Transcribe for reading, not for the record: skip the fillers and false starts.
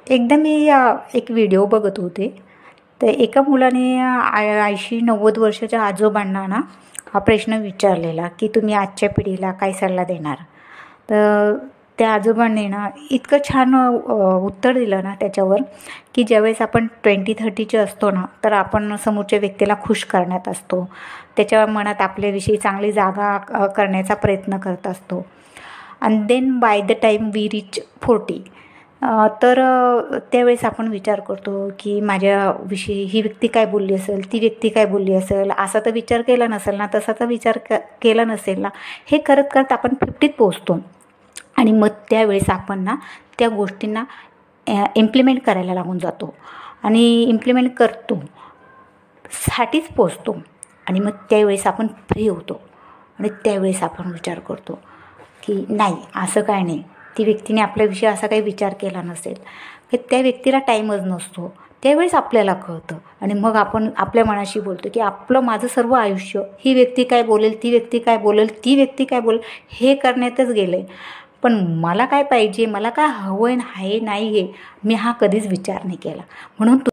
एकदा मी एक व्हिडिओ बघत होते. तर एका मुलाने 80-90 वर्षाच्या आजोबांना ना हा प्रश्न विचारलेला की तुम्ही आजच्या पिढीला काय सल्ला देणार. तर त्या आजोबांनी ना इतकं छान उत्तर दिलं ना त्याच्यावर, की ज्यावेळेस आपण 20-30चे असतो ना, तर आपण समोरच्या व्यक्तीला खुश करण्यात असतो, त्याच्या मनात आपल्याविषयी चांगली जागा करण्याचा प्रयत्न करत असतो. And then by the time we reach 40, तर त्यावेळेस आपण विचार करतो की माझ्याविषयी ही व्यक्ती काय बोलली असेल, ती व्यक्ती काय बोलली असेल, असा तर विचार केला नसेल ना, तसा तर विचार केला नसेल ना. हे करत करत आपण 50त पोहोचतो आणि मग त्यावेळेस आपण ना त्या गोष्टींना इम्प्लिमेंट करायला लागून जातो आणि इम्प्लिमेंट करतो साठीच पोचतो. आणि मग त्यावेळेस आपण फ्री होतो आणि त्यावेळेस आपण विचार करतो की नाही, असं काय नाही, ती व्यक्तीने आपल्याविषयी असा काही विचार केला नसेल, की त्या व्यक्तीला टाईमच नसतो. त्यावेळेस आपल्याला कळतं आणि मग आपण आपल्या मनाशी बोलतो की माझं सर्व आयुष्य ही व्यक्ती काय बोलेल, ती व्यक्ती काय बोलेल, ती व्यक्ती काय बोलेल हे करण्यातच गेलं आहे. पण मला काय पाहिजे, मला काय हवं आहे नाही हे मी कधीच विचार नाही केला. म्हणून